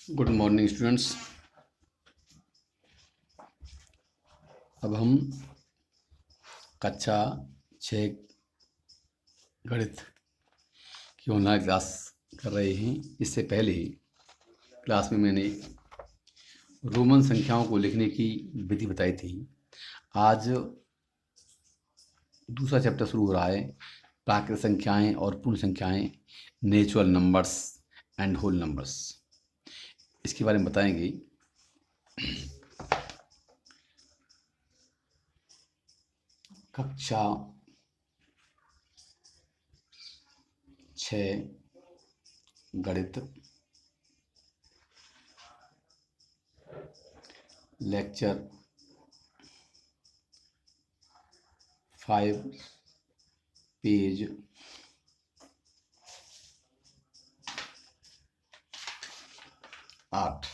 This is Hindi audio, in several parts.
Good morning students. अब हम कक्षा 6 गणित की ऑनलाइन क्लास कर रहे हैं। इससे पहले क्लास में मैंने रोमन संख्याओं को लिखने की विधि बताई थी। आज दूसरा चैप्टर शुरू हो रहा है, प्राकृत संख्याएं और पूर्ण संख्याएं, natural numbers and whole numbers. इसके बारे में बताएंगे। कक्षा 6 गणित लेक्चर 5 पेज 8।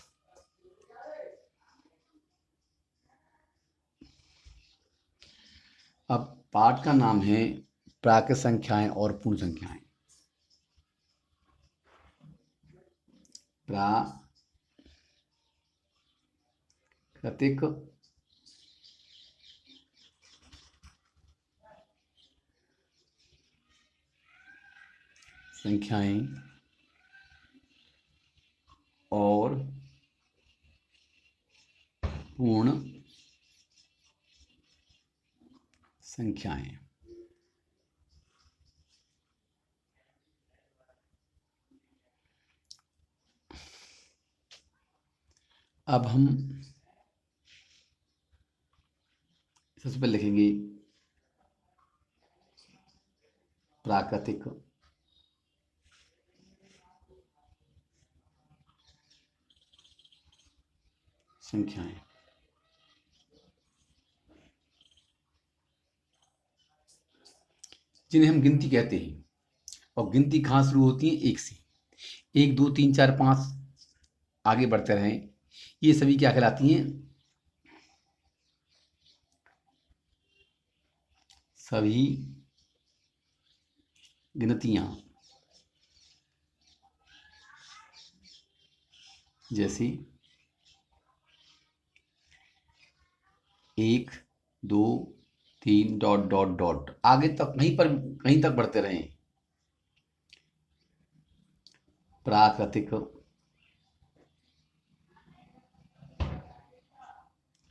अब पाठ का नाम है प्राकृत संख्याएं और पूर्ण संख्याएं। प्राकृतिक संख्याएं और पूर्ण संख्याएं। अब हम सबसे पहले लिखेंगे प्राकृतिक संख्याएं। जिन्हें हम गिनती कहते हैं, और गिनती कहाँ शुरू होती है? 1 से। 1 2 3 4 5 आगे बढ़ते रहें, ये सभी क्या कहलाती हैं? सभी गिनतियां। जैसे 1 2 3 डॉट डॉट डॉट आगे तक कहीं तक बढ़ते रहें। प्राकृतिक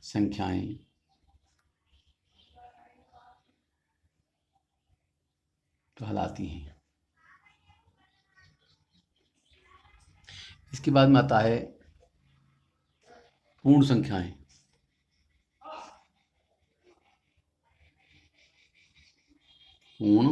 संख्याएं कहलाती हैं। इसके बाद में आता है पूर्ण संख्याएं। पूर्ण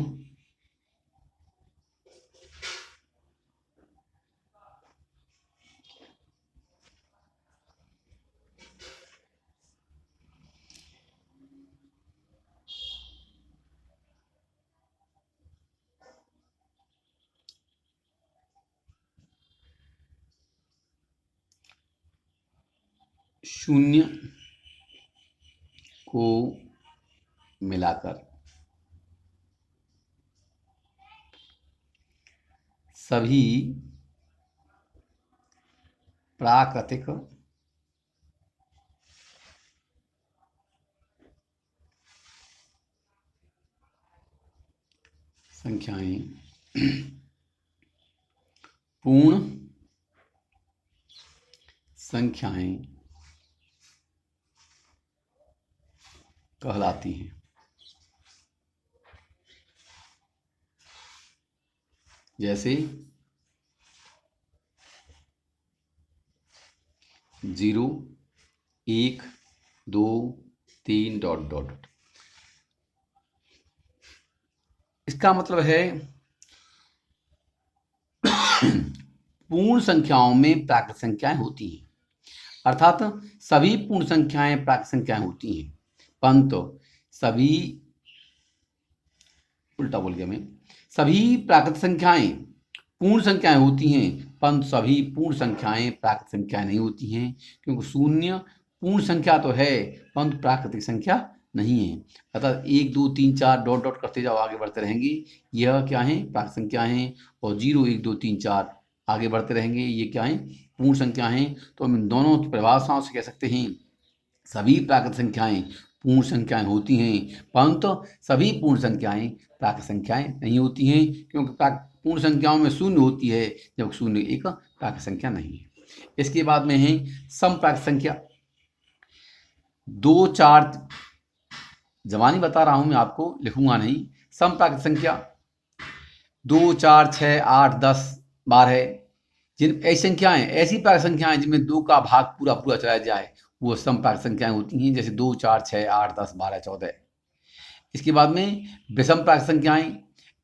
शून्य को मिलाकर सभी प्राकृतिक संख्याएं पूर्ण संख्याएं कहलाती हैं। जैसे 0 1 2 3 डॉट डॉट। इसका मतलब है पूर्ण संख्याओं में प्राकृत संख्याएं होती हैं, अर्थात सभी पूर्ण संख्याएं प्राकृत संख्याएं होती हैं, परंतु सभी उल्टा बोल गया मैं, सभी प्राकृत संख्याएं पूर्ण संख्याएं होती हैं, परंतु सभी पूर्ण संख्याएं प्राकृत संख्याएं नहीं होती हैं, क्योंकि शून्य पूर्ण संख्या तो है परंतु प्राकृतिक संख्या नहीं है। अर्थात 1 2 3 4 डॉट डॉट करते जाओ, आगे बढ़ते रहेंगे, यह क्या है? प्राकृत संख्या है। और 0 1 2 3 4 आगे बढ़ते रहेंगे। ये क्या है? पूर्ण संख्या हैं। तो हम इन दोनों की परिभाषाओं से कह सकते हैं सभी प्राकृत संख्याएं पूर्ण संख्याएं होती हैं, परंतु सभी पूर्ण संख्याएं प्राकृत संख्याएं नहीं होती हैं, क्योंकि पूर्ण संख्याओं में शून्य होती है, जब शून्य एक प्राकृत संख्या नहीं है। इसके बाद में है सम प्राकृत संख्या। 2 4 जवानी बता रहा हूं मैं आपको, लिखूंगा नहीं। सम प्राकृत संख्या 2 4 6 8 10 12, जिन ऐसी संख्याएं, ऐसी प्राकृत संख्याएं जिनमें 2 का भाग पूरा पूरा चला जाए, वो सम प्राकृत संख्याएं होती हैं, जैसे 2 4 6 8 10 12 14। इसके बाद में विषम प्राकृत संख्याएं,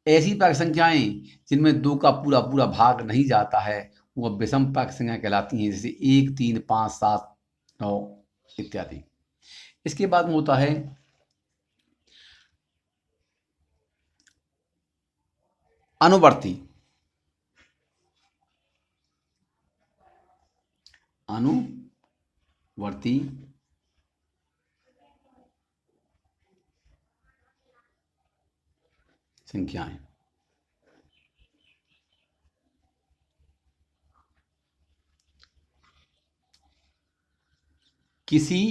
ऐसी प्राकृत संख्याएं जिनमें 2 का पूरा पूरा भाग नहीं जाता है, वो विषम प्राकृत संख्याएं कहलाती हैं, जैसे 1 3 5 7 9 इत्यादि। इसके बाद में होता है अनुवर्ती। अनुवर्ती संख्याएं किसी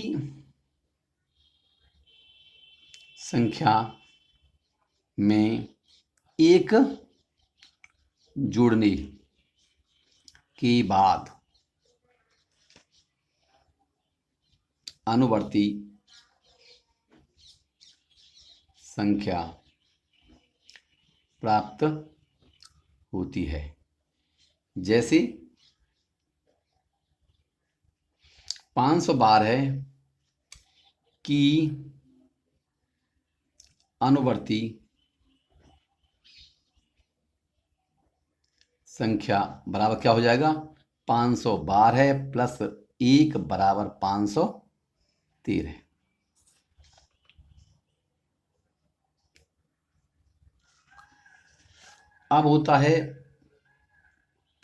संख्या में एक जोड़ने के बाद अनुवर्ती संख्या प्राप्त होती है। जैसे 512 की अनुवर्ती संख्या बराबर क्या हो जाएगा? 512 प्लस 1 बराबर 513। अब होता है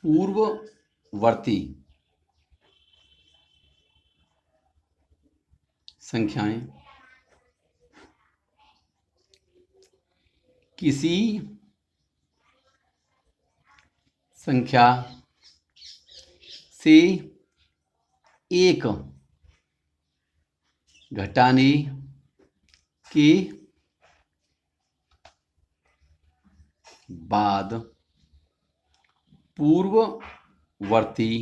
पूर्ववर्ती संख्याएं किसी संख्या से एक घटाने के बाद पूर्ववर्ती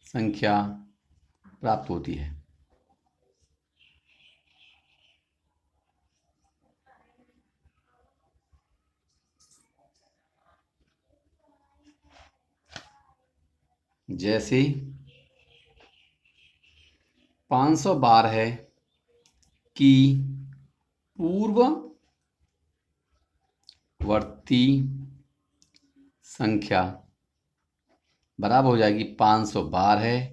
संख्या प्राप्त होती है। जैसे 512 की पूर्ववर्ती संख्या बराबर हो जाएगी 512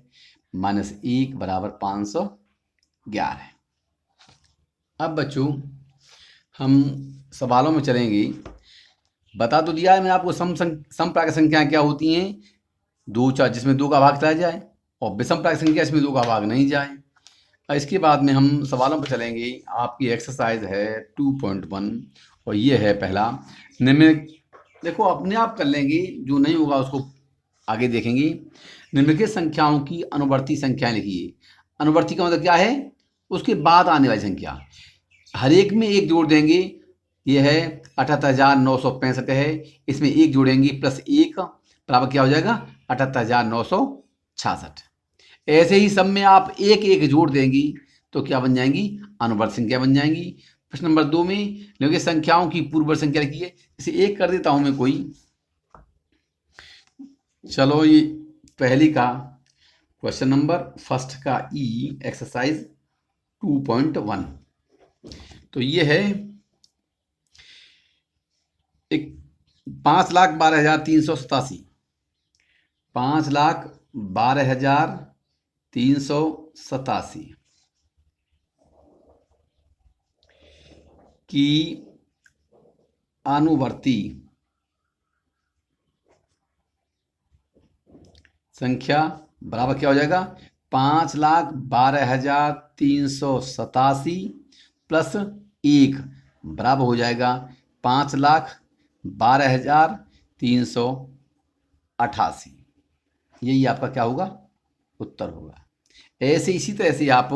माइनस 1 बराबर 511। अब बच्चों हम सवालों में चलेंगे। बता तो दिया है मैंने आपको सम प्राकृत संख्याएं क्या होती हैं, 2 4 जिसमें 2 का भाग चला जाए, और विषम प्राकृत संख्या इसमें 2 का भाग नहीं जाए। इसके बाद में हम सवालों पर चलेंगे। आपकी एक्सरसाइज है 2.1 और ये है पहला निम्नलिखित। देखो अपने आप कर लेंगे, जो नहीं होगा उसको आगे देखेंगे। निम्नलिखित संख्याओं की अनुवर्ती संख्याएं लिखिए। अनुवर्ती का मतलब क्या है? उसके बाद आने वाली संख्या। हर एक में एक जोड़ देंगे। ये है 78,965 है, इसमें एक जोड़ेंगे प्लस 1 बराबर क्या हो जाएगा? 78,966। ऐसे ही सब में आप एक एक जोड़ देंगी तो क्या बन जाएंगी? अनुवर्त संख्या बन जाएंगी। प्रश्न नंबर 2 में निम्नलिखित संख्याओं की पूर्ववर्ती संख्या लिखिए। इसे एक कर देता हूं मैं कोई। चलो ये पहली का क्वेश्चन नंबर फर्स्ट का ई एक्सरसाइज 2.1। तो ये है 5,12,387 5,12,387 की अनुवर्ती संख्या बराबर क्या हो जाएगा? 5,12,387 प्लस 1 बराबर हो जाएगा 5,00,000 12,388, यही आपका क्या होगा, उत्तर होगा। ऐसे इसी तरह से आप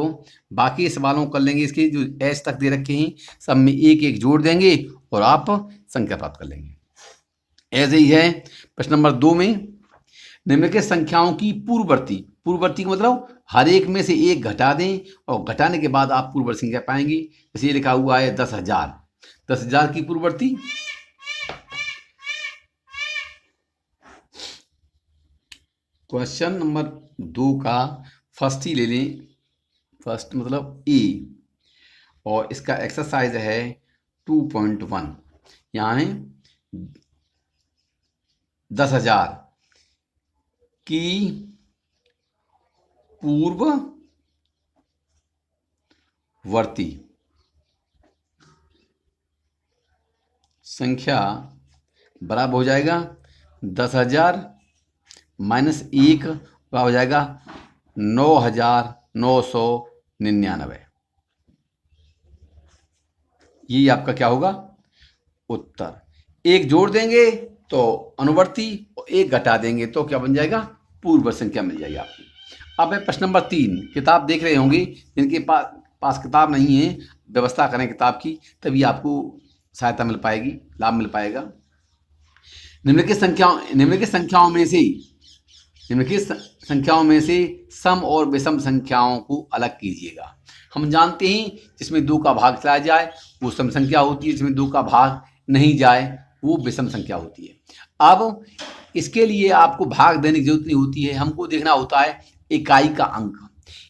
बाकी सवालों को कर लेंगे। इसके जो एस तक दे रखे हैं सब में एक एक जोड़ देंगे और आप संख्या प्राप्त कर लेंगे। ऐसे ही है प्रश्न नंबर 2 में, निम्नलिखित संख्याओं की पूर्ववर्ती, पूर्ववर्ती का मतलब हर एक में से एक घटा दें और घटाने के बाद आप पूर्ववर्ती संख्या पाएंगे। जैसे ये लिखा हुआ है 10,000, 10,000 की पूर्ववर्ती क्वेश्चन नंबर 2 का फर्स्ट ही ले लें, फर्स्ट मतलब ए, और इसका एक्सरसाइज है 2.1। यहाँ है 10,000 की पूर्ववर्ती संख्या बराबर हो जाएगा 10,000 माइनस 1 बराबर हो जाएगा 9,999। ये आपका क्या होगा, उत्तर। एक जोड़ देंगे तो अनुवर्ती और एक घटा देंगे तो क्या बन जाएगा, पूर्ववर्ती संख्या मिल जाएगी आपको। अब है प्रश्न नंबर 3। किताब देख रहे होंगे, जिनके पास किताब नहीं है व्यवस्था करें किताब की, तभी आपको सहायता मिल पाएगी, लाभ मिल पाएगा। निम्नलिखित संख्याओं में से सम और विषम संख्याओं को अलग कीजिएगा। हम जानते हैं जिसमें 2 का भाग चला जाए वो सम संख्या होती है, जिसमें 2 का भाग नहीं जाए वो विषम संख्या होती है। अब इसके लिए आपको भाग देने की जरूरत नहीं होती है, हमको देखना होता है इकाई का अंक।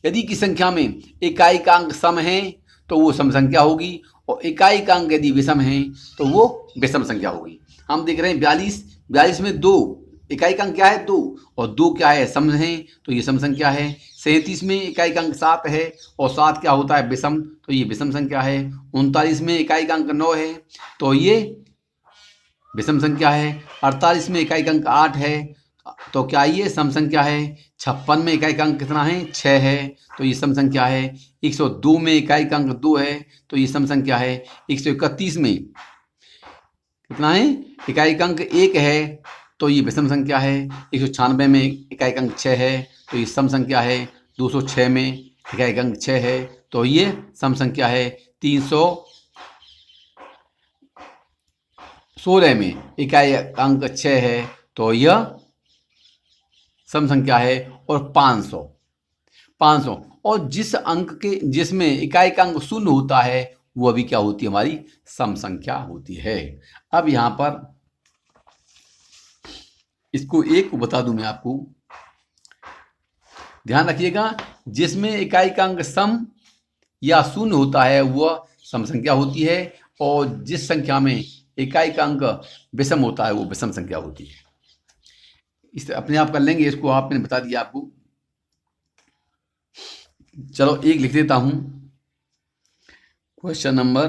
यदि किसी संख्या में इकाई का अंक सम है तो वो सम संख्या होगी, और इकाई का अंक यदि विषम है तो वो विषम संख्या होगी। हम देख रहे हैं 42 में 2 इकाई का अंक क्या है, 2, और 2 क्या है, सम है, तो ये सम संख्या है। 37 में इकाई का अंक 7 है और 7 क्या होता है, विषम, तो ये विषम संख्या है। 39 में इकाई का अंक 9 है तो ये विषम संख्या है। 48 में इकाई का अंक 8 है तो क्या ये सम संख्या है। 56 में इकाई का अंक कितना है, 6 है, तो ये सम संख्या है। 102 में इकाई का अंक 2 है तो ये सम संख्या है। 131 में कितना है, इकाई का अंक 1 है तो ये विषम संख्या है। 196 में इकाई का अंक 6 है तो ये सम संख्या है। 206 में इकाई का अंक 6 है तो ये सम संख्या है। 316 में इकाई का अंक 6 है तो यह सम संख्या है। और 500 और जिस अंक के जिसमें इकाई का अंक 0 होता है वो अभी क्या होती है, हमारी सम संख्या होती है। अब यहाँ पर इसको एक को बता दूं मैं आपको, ध्यान रखिएगा, जिसमें इकाई का अंक सम या 0 होता है वह सम संख्या होती है, और जिस संख्या में इकाई का अंक विषम होता है वो विषम संख्या होती है। इस अपने आप कर लेंगे, इसको आपने बता दिया आपको। चलो एक लिख देता हूं, क्वेश्चन नंबर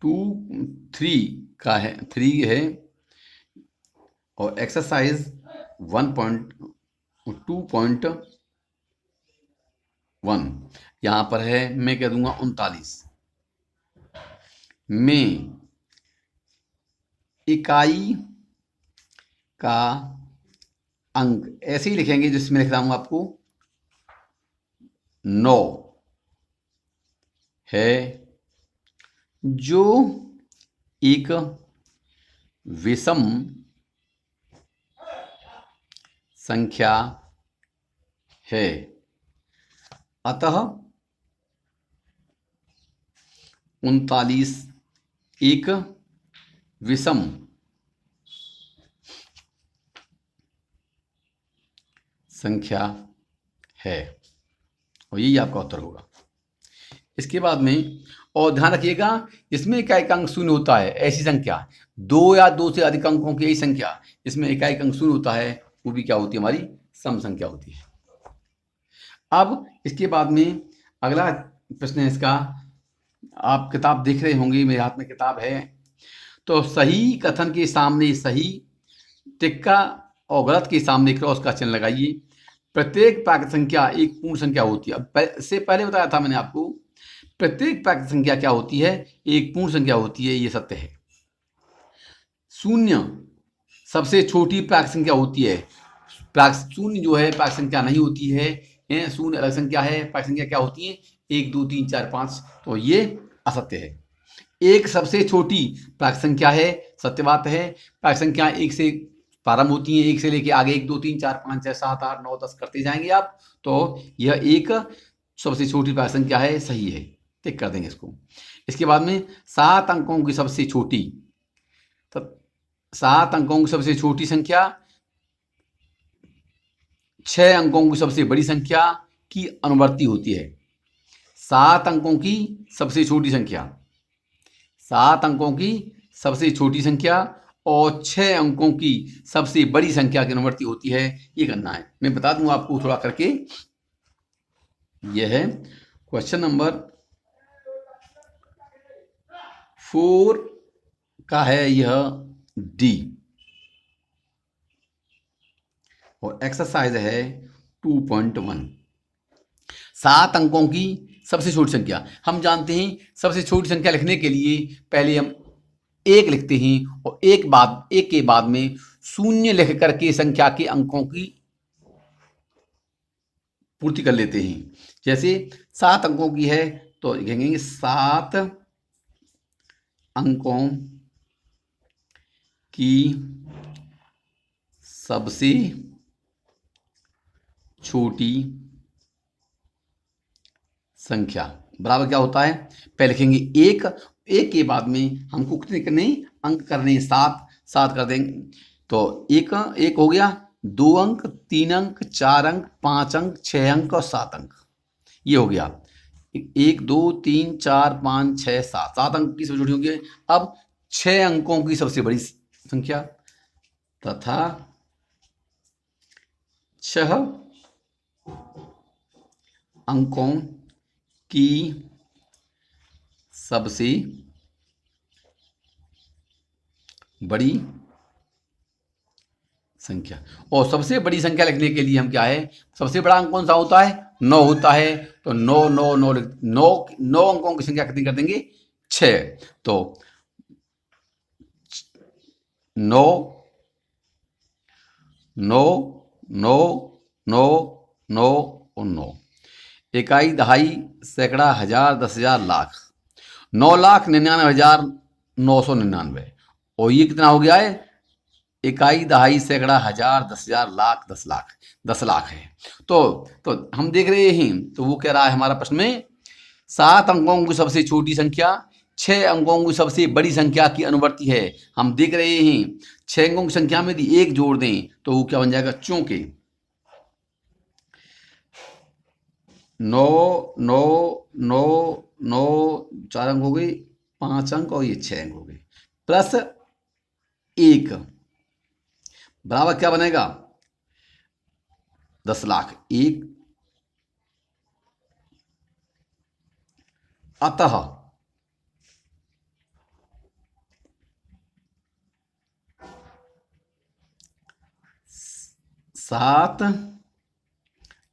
3 का है, 3 है, और एक्सरसाइज 1.2.1 यहां पर है। मैं कह दूंगा 39 में इकाई का अंक ऐसे ही लिखेंगे जिसमें लिख रहा हूं आपको 9 है, जो एक विषम संख्या है, अतः 39 एक विषम संख्या है, और यही आपका उत्तर होगा। इसके बाद में और ध्यान रखिएगा, जिसमें इकाई का अंक 0 होता है ऐसी संख्या, 2 या 2 से अधिक अंकों की यही संख्या जिसमें इकाई का अंक 0 होता है वो भी क्या होती है, हमारी सम संख्या होती है। अब इसके बाद में अगला प्रश्न है इसका, आप किताब देख रहे होंगे, मेरे हाथ में किताब है। तो सही कथन के सामने सही टिक्का और गलत के सामने क्रॉस का चिन्ह लगाइए। प्रत्येक प्राकृत संख्या एक पूर्ण संख्या होती है। अब इससे पहले बताया था मैंने आपको, प्रत्येक प्राकृतिक संख्या क्या होती है, एक पूर्ण संख्या होती है, ये सत्य है। शून्य सबसे छोटी प्राकृतिक संख्या होती है। शून्य जो है प्राकृतिक संख्या नहीं होती है, शून्य अलग संख्या है। प्राकृतिक संख्या क्या होती है, 1 2 3 4 5, तो ये असत्य है। एक सबसे छोटी प्राकृतिक संख्या है, सत्य बात है। प्राकृतिक संख्या 1 से प्रारंभ होती है, 1 से लेके आगे 1 2 3 4 5 6 7 8 9 10 करते जाएंगे आप, तो यह एक सबसे छोटी प्राकृतिक संख्या है, सही है, टिक कर देंगे इसको। इसके बाद में 7 अंकों की सबसे छोटी, तो 7 अंकों की सबसे छोटी संख्या 6 अंकों की सबसे बड़ी संख्या की अनुवर्ती होती है। 7 अंकों की सबसे छोटी संख्या, 7 अंकों की सबसे छोटी संख्या और 6 अंकों की सबसे बड़ी संख्या की अनुवर्ती होती है, ये करना है। मैं बता दूं आपको थोड़ा करके, यह है क्वेश्चन नंबर 4 का है यह डी, और एक्सरसाइज है 2.1। 7 अंकों की सबसे छोटी संख्या, हम जानते हैं सबसे छोटी संख्या लिखने के लिए पहले हम 1 लिखते हैं और एक के बाद में शून्य लिख करके संख्या के अंकों की पूर्ति कर लेते हैं। जैसे 7 अंकों की है तो लिखेंगे 7 अंकों की सबसे छोटी संख्या बराबर क्या होता है, पहले लिखेंगे 1 के बाद में हमको कितने करने, अंक करने 7 कर देंगे, तो एक हो गया, 2 अंक 3 अंक 4 अंक 5 अंक 6 अंक और 7 अंक, ये हो गया 1 2 3 4 5 6 7 अंक की सबसे छोटी होगी। अब 6 अंकों की सबसे बड़ी संख्या तथा 6 अंकों की सबसे बड़ी संख्या, और सबसे बड़ी संख्या लिखने के लिए हम क्या है, सबसे बड़ा अंक कौन सा होता है, 9 होता है, तो 9 अंकों की संख्या कितनी कर देंगे, 6, तो 9 9 9 9 9 और 9, इकाई दहाई सैकड़ा हजार 10,000 लाख, 9,99,999, और ये कितना हो गया है, इकाई दहाई सैकड़ा हजार 10,000 लाख 10 लाख है। तो हम देख रहे हैं, तो वो कह रहा है हमारा प्रश्न में 7 अंकों की सबसे छोटी संख्या 6 अंकों की सबसे बड़ी संख्या की अनुवर्ती है। हम देख रहे हैं 6 अंकों की संख्या में यदि 1 जोड़ दें तो वो क्या बन जाएगा, चूंकि 9 9 9 9 4 अंक हो गए, 5 अंक और ये 6 अंक हो गए, प्लस 1 बराबर क्या बनेगा, 10 लाख। 1 अतः 7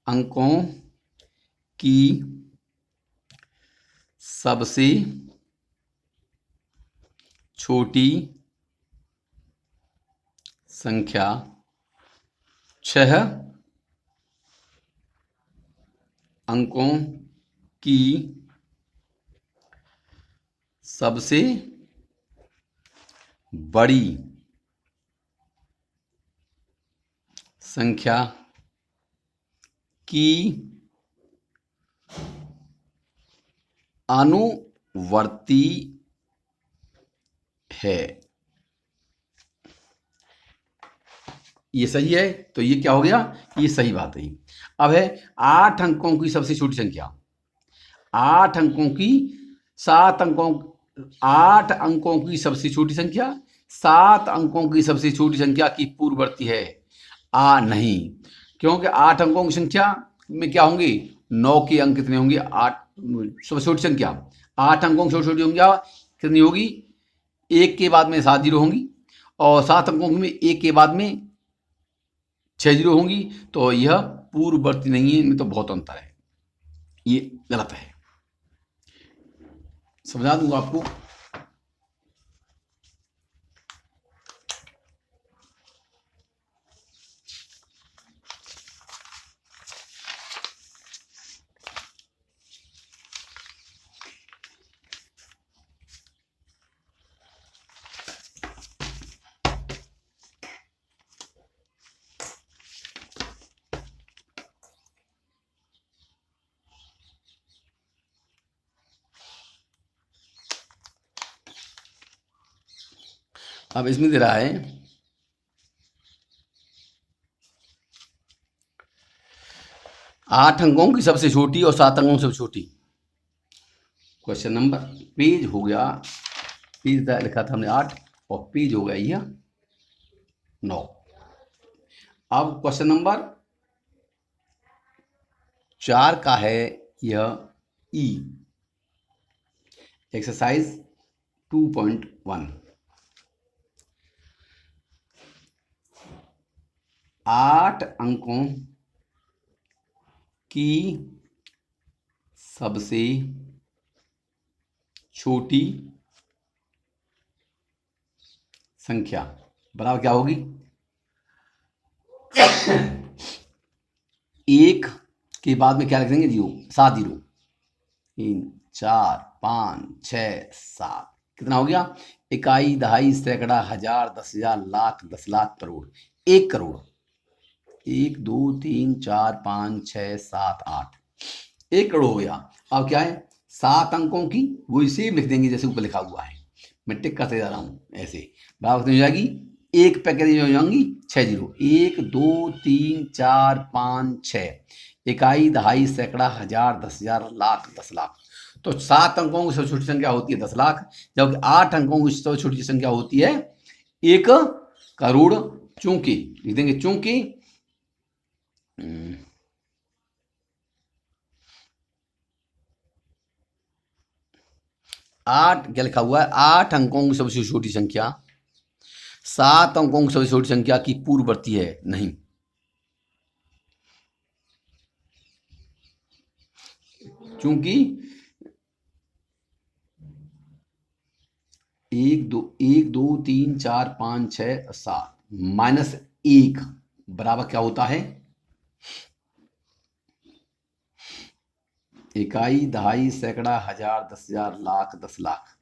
अंकों की सबसे छोटी संख्या 6 अंकों की सबसे बड़ी संख्या की अनुवर्ती है। ये सही है, तो ये क्या हो गया, ये सही बात है। अब है 8 अंकों की सबसे छोटी संख्या, 8 अंकों की 7 अंकों 8 अंकों की सबसे छोटी संख्या 7 अंकों की सबसे छोटी संख्या की पूर्ववर्ती है। नहीं, क्योंकि 8 अंकों की संख्या में क्या होंगे, 9 के अंक कितने होंगे, 8 सबसे छोटी संख्या 8 अंकों की छोटी होंगी, कितनी होगी, 1 के बाद में 7 जीरो होंगी, और 7 अंकों में 1 के बाद में 6 जीरो होंगी, तो यह पूर्ववर्ती नहीं है, इनमें तो बहुत अंतर है, ये गलत है। समझा दूंगा आपको। अब इसमें दे रहा है 8 अंकों की सबसे छोटी और 7 अंकों की सबसे छोटी। क्वेश्चन नंबर, पेज हो गया, पेज लिखा था हमने 8 और पेज हो गया यह 9। अब क्वेश्चन नंबर 4 का है यह ई, एक्सरसाइज 2.1। 8 अंकों की सबसे छोटी संख्या बराबर क्या होगी? 1 के बाद में क्या लिख देंगे? 0, 7 0, 3 4 5 6 7। कितना हो गया? इकाई, दहाई, सैकड़ा, हजार, 10,000, लाख, 10 लाख, करोड़। 1 करोड़। 1 2 3 4 5 6 7 8, 1 करोड़ हो गया। अब क्या है? 7 अंकों की वही सेम लिख देंगे जैसे ऊपर लिखा हुआ है। मैं टिक करते जा रहा हूं ऐसे। बराबर हो जाएगी, एक पैकेज हो जाएंगी 6 0। 1 2 3 4 5 6, इकाई, दहाई, सैकड़ा, हजार, 10,000, लाख, 10 लाख। तो 7 अंकों की सबसे छोटी संख्या होती है 10 लाख, जबकि 8 अंकों की सबसे छोटी संख्या होती है 1 करोड़। चूंकि लिख देंगे, चूंकि 8 क्या लिखा हुआ है? 8 अंकों की सबसे छोटी संख्या 7 अंकों की सबसे छोटी संख्या की पूर्ववर्ती है नहीं। क्योंकि 1 2 3 4 5 6 7 -1 बराबर क्या होता है? इकाई, दहाई, सैकड़ा, हजार, 10,000, लाख, 10 लाख।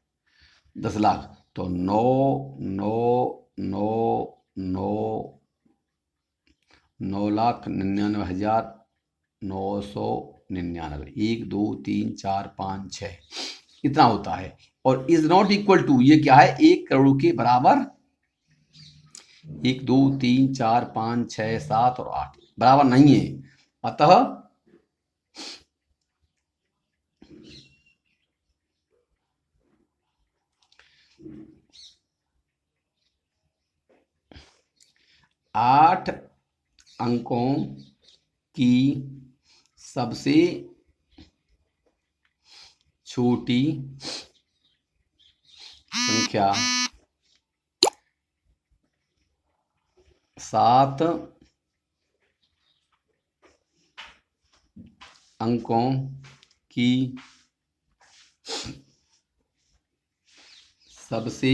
10 लाख तो 9 9 9 9 9,99,999। 1 2 3 4 5 6 इतना होता है। और इज नॉट इक्वल टू, ये क्या है? 1 करोड़ के बराबर 1 2 3 4 5 6 7 और 8 बराबर नहीं है। अतः आठ अंकों की सबसे छोटी संख्या 7 अंकों की सबसे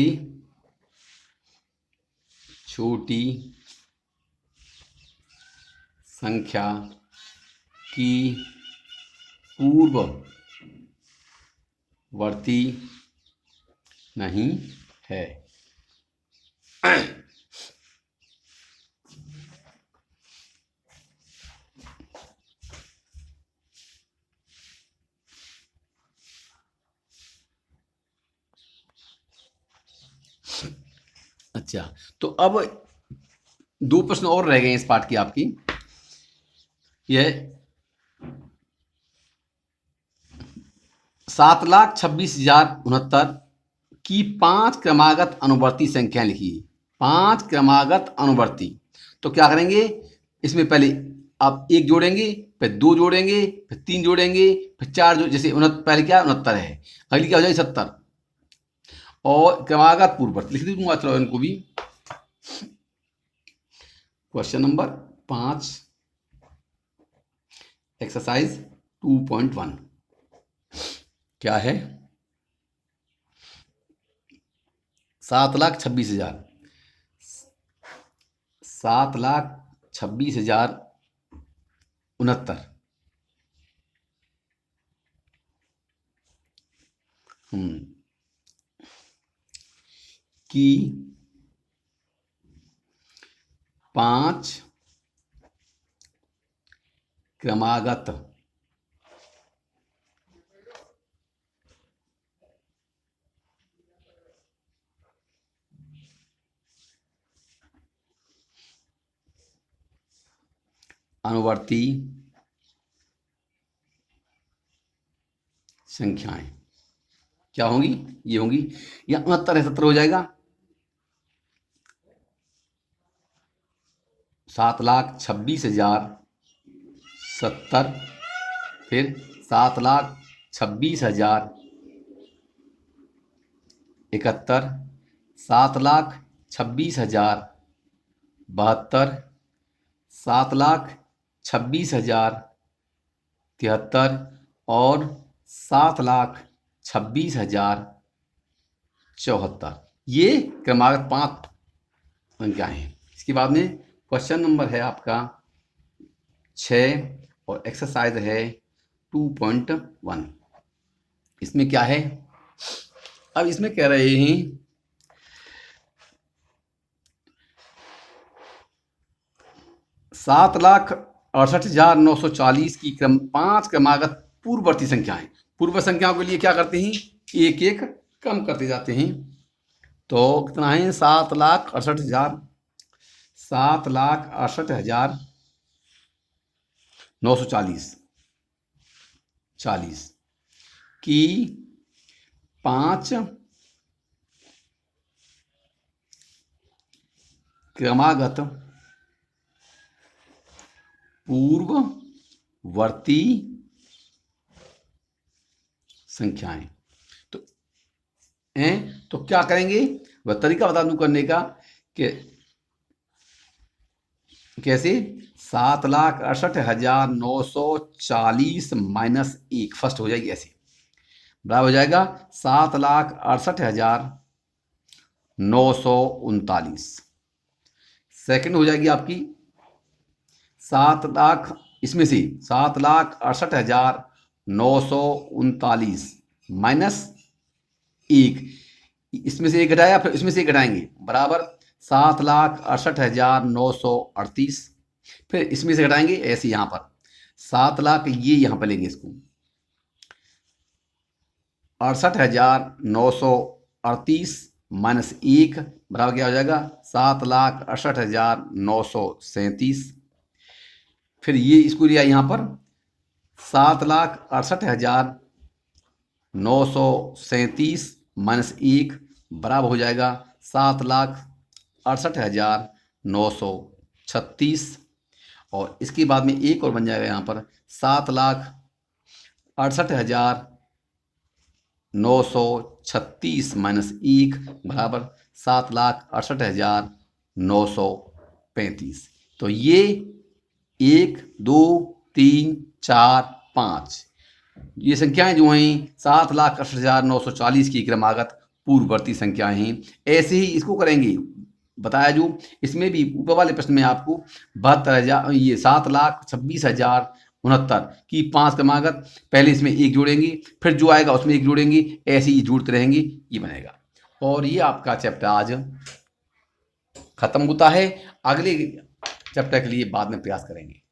छोटी संख्या की पूर्ववर्ती नहीं है। अच्छा, तो अब 2 प्रश्न और रह गए इस पाठ की आपकी। यह 7,26,069 की 5 क्रमागत अनुवर्ती संख्या लिखिए। 5 क्रमागत अनुवर्ती, तो क्या करेंगे? इसमें पहले आप 1 जोड़ेंगे, फिर 2 जोड़ेंगे, फिर 3 जोड़ेंगे, फिर 4 जैसे पहले क्या 69 है, अगली क्या हो जाएगी 70। और क्रमागत पूर्ववर्ती लिख दूंगा, चलो इनको भी। क्वेश्चन नंबर 5, एक्सरसाइज 2.1 क्या है? 7,26,000, 7,26,069 की 5 क्रमागत अनुवर्ती संख्याएं क्या होंगी? ये होंगी, या 69 है, 70 हो जाएगा। 7,26,070, फिर 7,26,071, 7,26,072, 7,26,073 और 7,26,074। ये क्रमागत 5 संख्याएं हैं। इसके बाद में क्वेश्चन नंबर है आपका 6 और एक्सरसाइज है 2.1। इसमें क्या है? अब इसमें कह रहे हैं 7,68,940 की 5 क्रमागत पूर्ववर्ती संख्याएं। पूर्व संख्याओं के लिए क्या करते हैं? एक एक कम करते जाते हैं। तो कितना है? 7,68,940 की 5 क्रमागत पूर्ववर्ती संख्याएं। तो क्या करेंगे? वह तरीका बता दूं करने का कि कैसे। 7,68,940 माइनस 1 फर्स्ट हो जाएगी ऐसे, बराबर हो जाएगा 7,68,939। सेकंड हो जाएगी आपकी 7 लाख, इसमें से 7,68,939 माइनस 1, इसमें से 1 घटाया, फिर इसमें से 1 घटाएंगे, बराबर 7,68,938। फिर इसमें से घटाएंगे ऐसे, यहां पर 7 लाख, ये यहां पर लेंगे इसको, 68,938 माइनस 1 बराबर क्या हो जाएगा? 7,68,937। फिर ये इसको लिया यहां पर 7,68,937 माइनस 1 बराबर हो जाएगा 7,68,936। और इसके बाद में एक और बन जाएगा यहाँ पर 7,68,936 माइनस 1 बराबर 7,68,935। तो ये 1, 2, 3, 4, 5 ये संख्याएं जो हैं 7,68,940 की क्रमागत पूर्ववर्ती संख्याएं हैं। ऐसे ही इसको करेंगे, बताया जो इसमें भी ऊपर वाले प्रश्न में आपको 72,000, ये 7,26,069 की 5 क्रमागत, पहले इसमें 1 जोड़ेंगे, फिर जो आएगा उसमें 1 जोड़ेंगे, ऐसे ही जोड़ते रहेंगे, ये बनेगा। और ये आपका चैप्टर आज खत्म होता है। अगले चैप्टर के लिए बाद में प्रयास करेंगे।